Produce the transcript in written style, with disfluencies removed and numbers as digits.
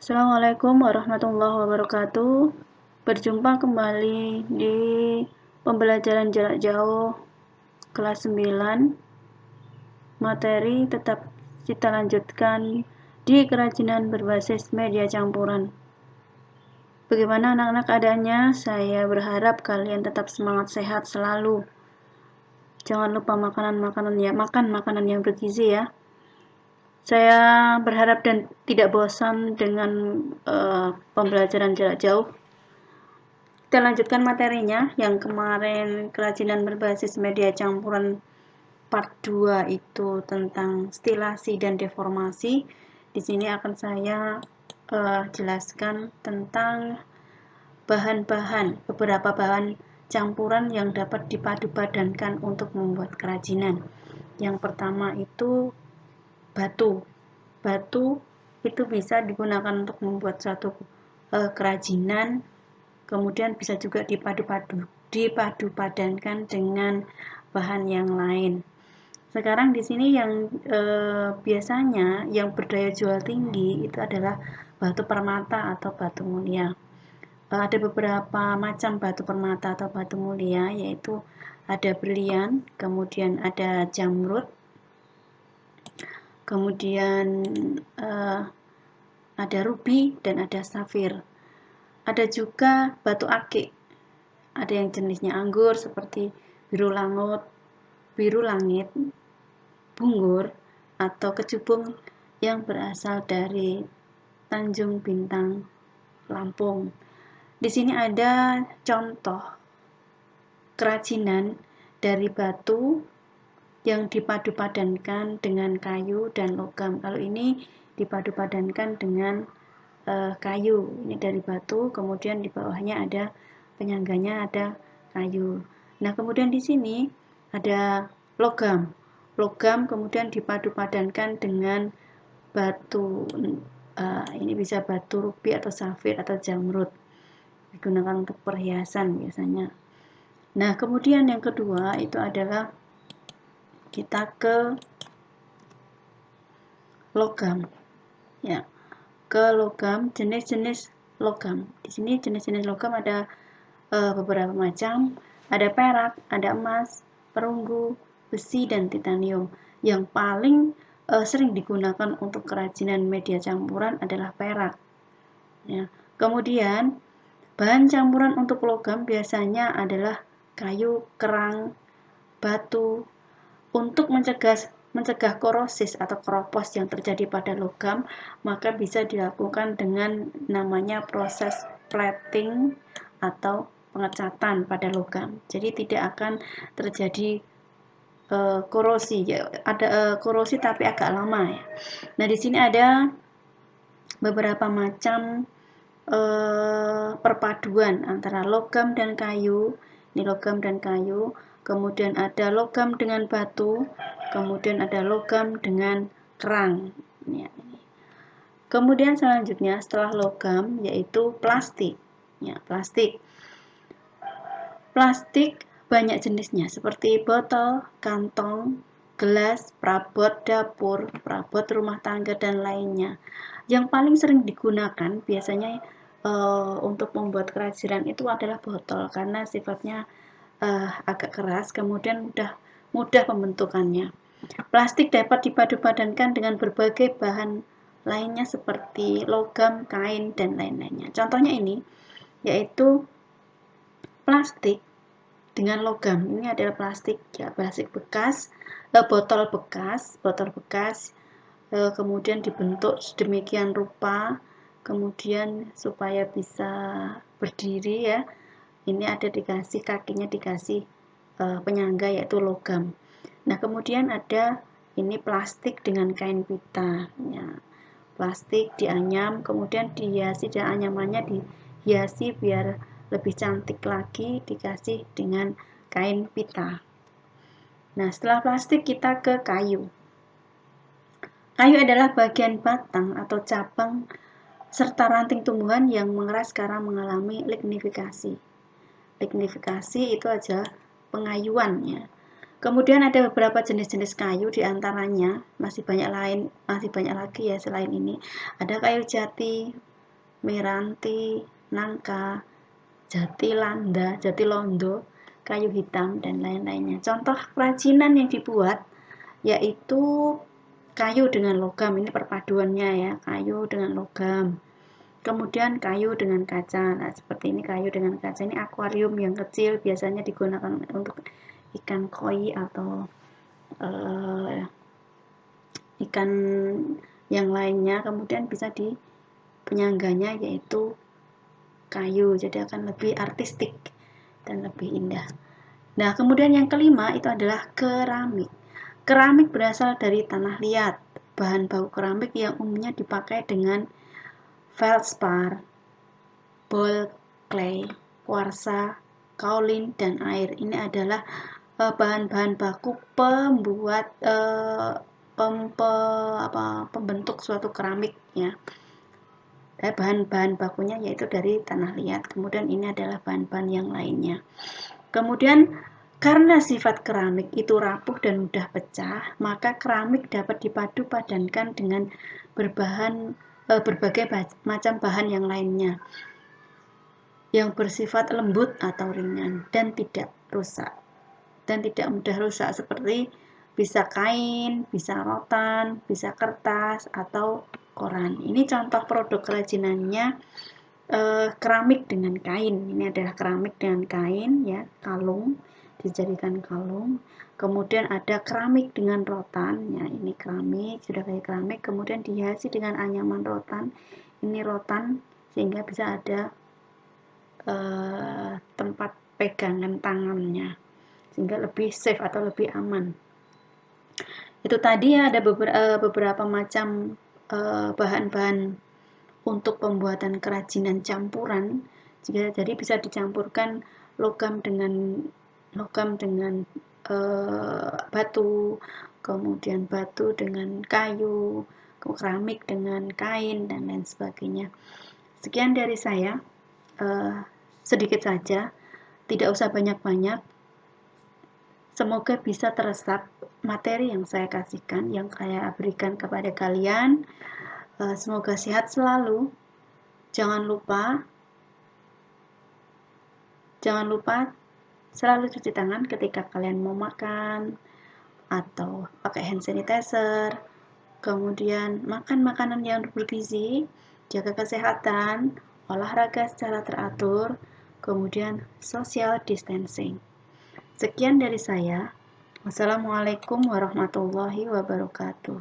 Assalamualaikum warahmatullahi wabarakatuh. Berjumpa kembali di pembelajaran jarak jauh kelas 9. Materi tetap kita lanjutkan di kerajinan berbasis media campuran. Bagaimana anak-anak keadaannya? Saya berharap kalian tetap semangat, sehat selalu. Jangan lupa makan makanan yang bergizi ya. Saya berharap dan tidak bosan dengan pembelajaran jarak jauh. Kita lanjutkan materinya. Yang kemarin kerajinan berbasis media campuran part 2 itu tentang stilasi dan deformasi. Di sini akan saya jelaskan tentang beberapa bahan campuran yang dapat dipadu-padankan untuk membuat kerajinan. Yang pertama itu batu. Batu itu bisa digunakan untuk membuat suatu kerajinan, kemudian bisa juga dipadu-padankan dengan bahan yang lain. Sekarang di sini yang biasanya yang berdaya jual tinggi itu adalah batu permata atau batu mulia. Ada beberapa macam batu permata atau batu mulia, yaitu ada berlian, kemudian ada jamrud, kemudian ada rubi dan ada safir. Ada juga batu akik. Ada yang jenisnya anggur seperti biru langit, bunggur, atau kecubung yang berasal dari Tanjung Bintang, Lampung. Di sini ada contoh kerajinan dari batu yang dipadu-padankan dengan kayu dan logam. Kalau ini dipadu-padankan dengan kayu. Ini dari batu, kemudian di bawahnya ada penyangganya, ada kayu. Nah, kemudian di sini ada logam. Logam kemudian dipadu-padankan dengan batu. Ini bisa batu rubi atau safir atau jamrud. Digunakan untuk perhiasan biasanya. Nah, kemudian yang kedua itu adalah kita ke logam. Ya. Ke logam, jenis-jenis logam. Di sini jenis-jenis logam ada beberapa macam. Ada perak, ada emas, perunggu, besi, dan titanium. Yang paling sering digunakan untuk kerajinan media campuran adalah perak. Ya. Kemudian bahan campuran untuk logam biasanya adalah kayu, kerang, batu. Untuk mencegah korosis atau keropos yang terjadi pada logam, maka bisa dilakukan dengan namanya proses plating atau pengecatan pada logam. Jadi tidak akan terjadi korosi, ya, ada korosi tapi agak lama ya. Nah, di sini ada beberapa macam perpaduan antara logam dan kayu. Ini logam dan kayu. Kemudian ada logam dengan batu, kemudian ada logam dengan kerang. Ya, ini. Kemudian selanjutnya setelah logam yaitu plastik. Ya, plastik. Plastik banyak jenisnya seperti botol, kantong, gelas, perabot dapur, perabot rumah tangga dan lainnya. Yang paling sering digunakan biasanya untuk membuat kerajinan itu adalah botol karena sifatnya agak keras, kemudian mudah pembentukannya. Plastik dapat dipadu-padankan dengan berbagai bahan lainnya seperti logam, kain, dan lain-lainnya. Contohnya ini, yaitu plastik dengan logam. Ini adalah plastik, ya, plastik bekas, botol bekas, kemudian dibentuk sedemikian rupa, kemudian supaya bisa berdiri ya. Ini ada dikasih kakinya, dikasih penyangga yaitu logam. Nah, kemudian ada ini plastik dengan kain pita. Ya. Plastik dianyam, kemudian dihiasi dan anyamannya dihiasi biar lebih cantik lagi, dikasih dengan kain pita. Nah, setelah plastik kita ke kayu. Kayu adalah bagian batang atau cabang serta ranting tumbuhan yang mengeras karena mengalami lignifikasi. Lignifikasi itu adalah pengayuannya. Kemudian ada beberapa jenis-jenis kayu, diantaranya masih banyak lagi ya selain ini. Ada kayu jati, miranti, nangka, jati londo, kayu hitam, dan lain-lainnya. Contoh kerajinan yang dibuat yaitu kayu dengan logam, ini perpaduannya ya, kayu dengan logam. Kemudian kayu dengan kaca. Nah, seperti ini kayu dengan kaca. Ini akuarium yang kecil, biasanya digunakan untuk ikan koi atau ikan yang lainnya. Kemudian bisa di penyangganya yaitu kayu, jadi akan lebih artistik dan lebih indah. Nah, kemudian yang kelima itu adalah keramik. Keramik berasal dari tanah liat. Bahan baku keramik yang umumnya dipakai dengan feldspar, ball clay, kuarsa, kaolin, dan air. Ini adalah bahan-bahan baku pembuat pembentuk suatu keramik ya. Bahan-bahan bakunya yaitu dari tanah liat. Kemudian ini adalah bahan-bahan yang lainnya. Kemudian karena sifat keramik itu rapuh dan mudah pecah, maka keramik dapat dipadu padankan dengan berbagai macam bahan yang lainnya yang bersifat lembut atau ringan dan tidak rusak dan tidak mudah rusak, seperti bisa kain, bisa rotan, bisa kertas atau koran. Ini contoh produk kerajinannya keramik dengan kain. Ini adalah keramik dengan kain ya, kalung, dijadikan kalung. Kemudian ada keramik dengan rotan ya, ini keramik, sudah kayak keramik, kemudian dihiasi dengan anyaman rotan. Ini rotan sehingga bisa ada tempat pegangan tangannya sehingga lebih safe atau lebih aman. Itu tadi ya, ada beberapa macam bahan-bahan untuk pembuatan kerajinan campuran. Jadi bisa dicampurkan logam dengan batu, kemudian batu dengan kayu, keramik dengan kain, dan lain sebagainya. Sekian dari saya, sedikit saja, tidak usah banyak-banyak. Semoga bisa teresap materi yang saya kasihkan, yang saya berikan kepada kalian. Semoga sehat selalu. Jangan lupa selalu cuci tangan ketika kalian mau makan atau pakai hand sanitizer. Kemudian makan makanan yang bergizi, jaga kesehatan, olahraga secara teratur, kemudian social distancing. Sekian dari saya. Wassalamualaikum warahmatullahi wabarakatuh.